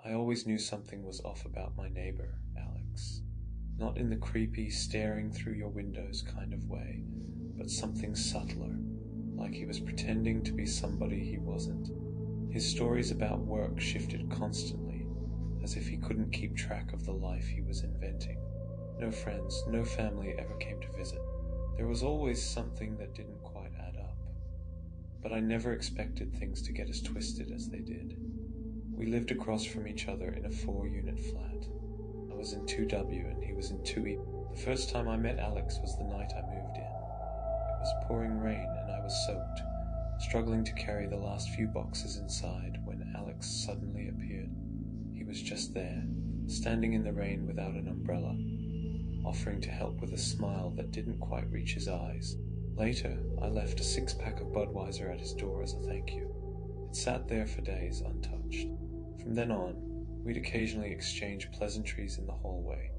I always knew something was off about my neighbor, Alex. Not in the creepy, staring through your windows kind of way, but something subtler, like he was pretending to be somebody he wasn't. His stories about work shifted constantly, as if he couldn't keep track of the life he was inventing. No friends, no family ever came to visit. There was always something that didn't quite add up. But I never expected things to get as twisted as they did. We lived across from each other in a 4-unit flat. I was in 2W and he was in 2E. The first time I met Alex was the night I moved in. It was pouring rain and I was soaked, struggling to carry the last few boxes inside when Alex suddenly appeared. He was just there, standing in the rain without an umbrella, offering to help with a smile that didn't quite reach his eyes. Later, I left a 6-pack of Budweiser at his door as a thank you. It sat there for days untouched. From then on, we'd occasionally exchange pleasantries in the hallway,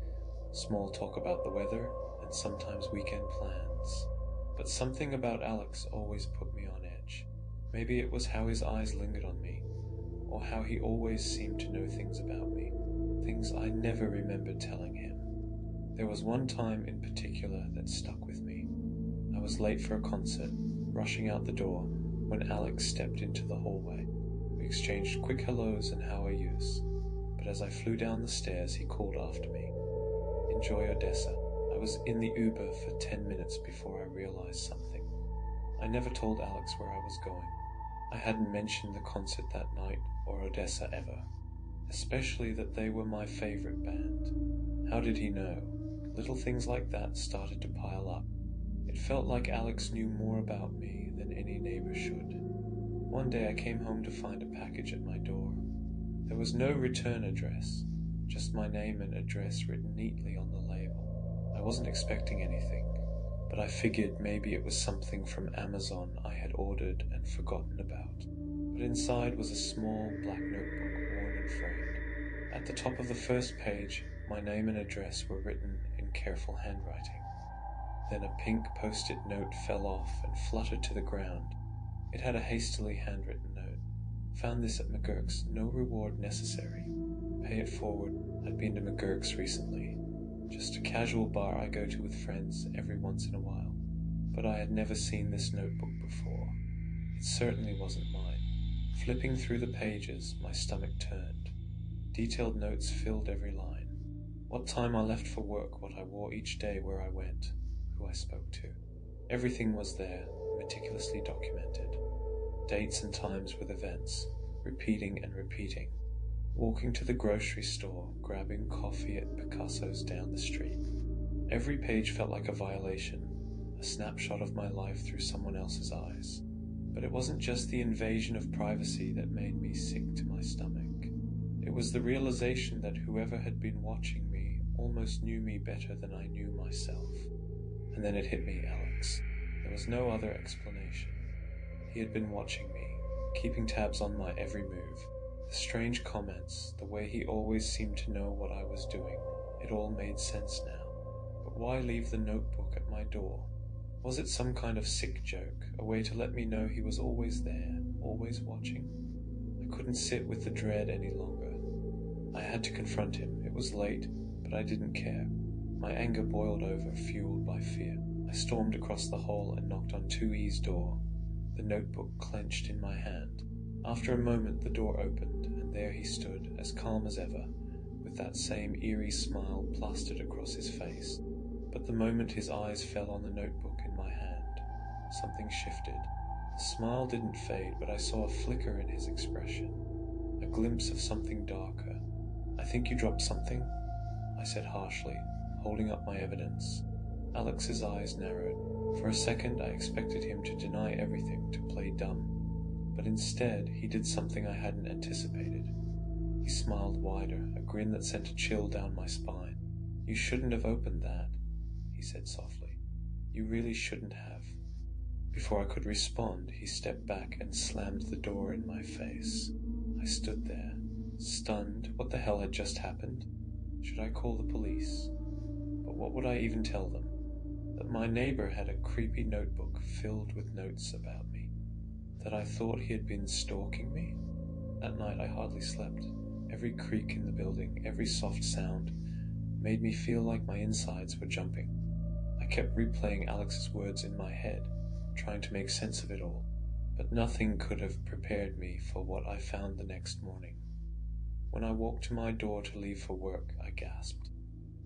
small talk about the weather, and sometimes weekend plans. But something about Alex always put me on edge. Maybe it was how his eyes lingered on me, or how he always seemed to know things about me, things I never remembered telling him. There was one time in particular that stuck with me. I was late for a concert, rushing out the door, when Alex stepped into the hallway. We exchanged quick hellos and how are yous, but as I flew down the stairs, he called after me, "Enjoy Odessa." I was in the Uber for 10 minutes before I realized something. I never told Alex where I was going. I hadn't mentioned the concert that night or Odessa ever, especially that they were my favorite band. How did he know? Little things like that started to pile up. It felt like Alex knew more about me than any neighbor should. One day I came home to find a package at my door. There was no return address, just my name and address written neatly on the label. I wasn't expecting anything, but I figured maybe it was something from Amazon I had ordered and forgotten about. But inside was a small black notebook, worn and frayed. At the top of the first page, my name and address were written in careful handwriting. Then a pink post-it note fell off and fluttered to the ground. It had a hastily handwritten note. Found this at McGurk's, no reward necessary. Pay it forward. I'd been to McGurk's recently. Just a casual bar I go to with friends every once in a while. But I had never seen this notebook before. It certainly wasn't mine. Flipping through the pages, my stomach turned. Detailed notes filled every line. What time I left for work, what I wore each day, where I went, who I spoke to. Everything was there, meticulously documented. Dates and times with events, repeating and repeating. Walking to the grocery store, grabbing coffee at Picasso's down the street. Every page felt like a violation, a snapshot of my life through someone else's eyes. But it wasn't just the invasion of privacy that made me sick to my stomach. It was the realization that whoever had been watching me almost knew me better than I knew myself. And then it hit me, Alex. There was no other explanation. He had been watching me, keeping tabs on my every move. The strange comments, the way he always seemed to know what I was doing, it all made sense now. But why leave the notebook at my door? Was it some kind of sick joke, a way to let me know he was always there, always watching? I couldn't sit with the dread any longer. I had to confront him. It was late, but I didn't care. My anger boiled over, fueled by fear. I stormed across the hall and knocked on 2E's door, the notebook clenched in my hand. After a moment, the door opened, and there he stood, as calm as ever, with that same eerie smile plastered across his face. But the moment his eyes fell on the notebook in my hand, something shifted. The smile didn't fade, but I saw a flicker in his expression, a glimpse of something darker. "I think you dropped something," I said harshly, holding up my evidence. Alex's eyes narrowed. For a second I expected him to deny everything, to play dumb. But instead he did something I hadn't anticipated. He smiled wider, a grin that sent a chill down my spine. "You shouldn't have opened that," he said softly. "You really shouldn't have." Before I could respond, he stepped back and slammed the door in my face. I stood there, stunned. What the hell had just happened? Should I call the police? But what would I even tell them? That my neighbor had a creepy notebook filled with notes about me? That I thought he had been stalking me? That night I hardly slept. every creak in the building, every soft sound, made me feel like my insides were jumping. I kept replaying Alex's words in my head, trying to make sense of it all, but nothing could have prepared me for what I found the next morning. When I walked to my door to leave for work, I gasped.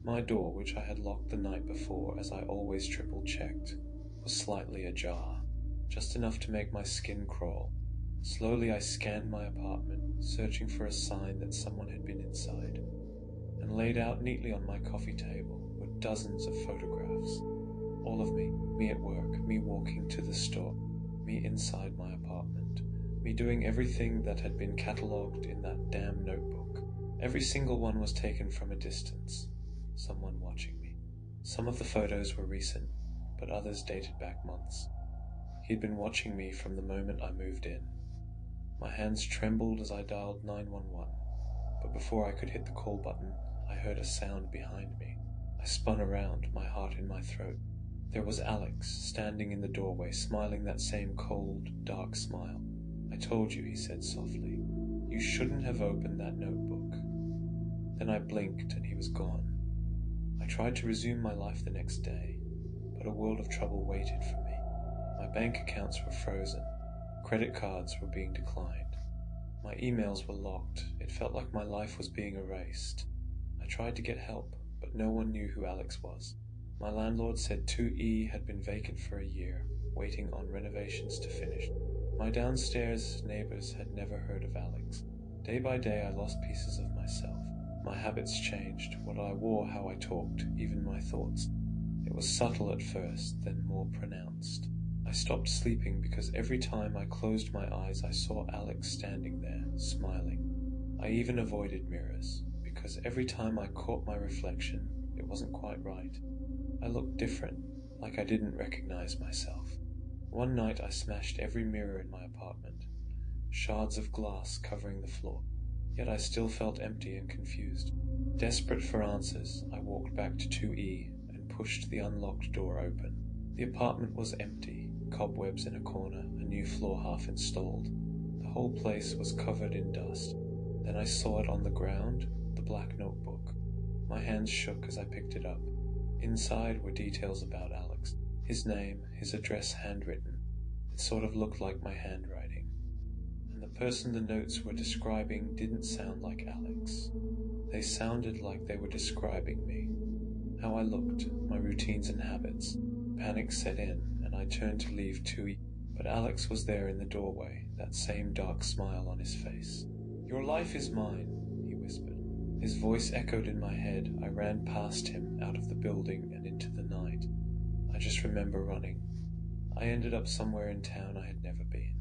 My door, which I had locked the night before as I always triple-checked, was slightly ajar, just enough to make my skin crawl. Slowly I scanned my apartment, searching for a sign that someone had been inside, and laid out neatly on my coffee table were dozens of photographs. All of me at work, me walking to the store, me inside my apartment, me doing everything that had been catalogued in that damn notebook. Every single one was taken from a distance, someone watching me. Some of the photos were recent, but others dated back months. He'd been watching me from the moment I moved in. My hands trembled as I dialed 911, but before I could hit the call button, I heard a sound behind me. I spun around, my heart in my throat. There was Alex, standing in the doorway, smiling that same cold, dark smile. "I told you," he said softly. "You shouldn't have opened that notebook." Then I blinked and he was gone. I tried to resume my life the next day, but a world of trouble waited for me. My bank accounts were frozen. Credit cards were being declined. My emails were locked. It felt like my life was being erased. I tried to get help, but no one knew who Alex was. My landlord said 2E had been vacant for a year, waiting on renovations to finish. My downstairs neighbors had never heard of Alex. Day by day I lost pieces of myself. My habits changed, what I wore, how I talked, even my thoughts. It was subtle at first, then more pronounced. I stopped sleeping because every time I closed my eyes I saw Alex standing there, smiling. I even avoided mirrors, because every time I caught my reflection, it wasn't quite right. I looked different, like I didn't recognize myself. One night I smashed every mirror in my apartment, shards of glass covering the floor. Yet I still felt empty and confused. Desperate for answers, I walked back to 2E and pushed the unlocked door open. The apartment was empty, cobwebs in a corner, a new floor half installed. The whole place was covered in dust. Then I saw it on the ground, the black notebook. My hands shook as I picked it up. Inside were details about Alex. His name, his address handwritten. It sort of looked like my handwriting. And the person the notes were describing didn't sound like Alex. They sounded like they were describing me. How I looked, my routines and habits. Panic set in, and I turned to leave too, but Alex was there in the doorway, that same dark smile on his face. "Your life is mine," he whispered. His voice echoed in my head. I ran past him, out of the building and into the night. I just remember running. I ended up somewhere in town I had never been,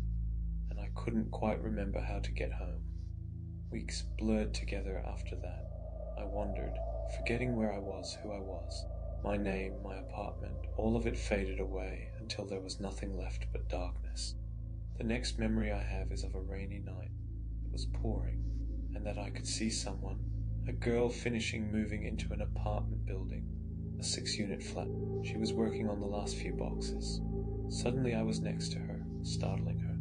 and I couldn't quite remember how to get home. Weeks blurred together after that. I wandered, forgetting where I was, who I was. My name, my apartment, all of it faded away until there was nothing left but darkness. The next memory I have is of a rainy night. It was pouring, and that I could see someone, a girl finishing moving into an apartment building, a 6-unit flat. She was working on the last few boxes. Suddenly I was next to her, startling her.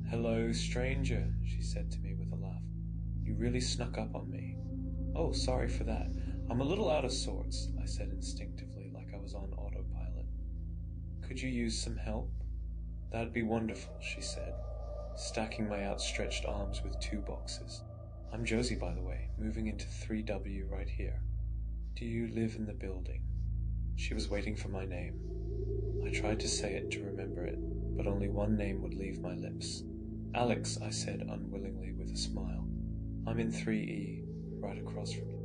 "Hello, stranger," she said to me with a laugh. "You really snuck up on me." "Oh, sorry for that. I'm a little out of sorts," I said instinctively, like I was on autopilot. "Could you use some help?" "That'd be wonderful," she said, stacking my outstretched arms with 2 boxes. "I'm Josie, by the way, moving into 3W right here. Do you live in the building?" She was waiting for my name. I tried to say it to remember it, but only one name would leave my lips. "Alex," I said unwillingly with a smile. "I'm in 3E, right across from you."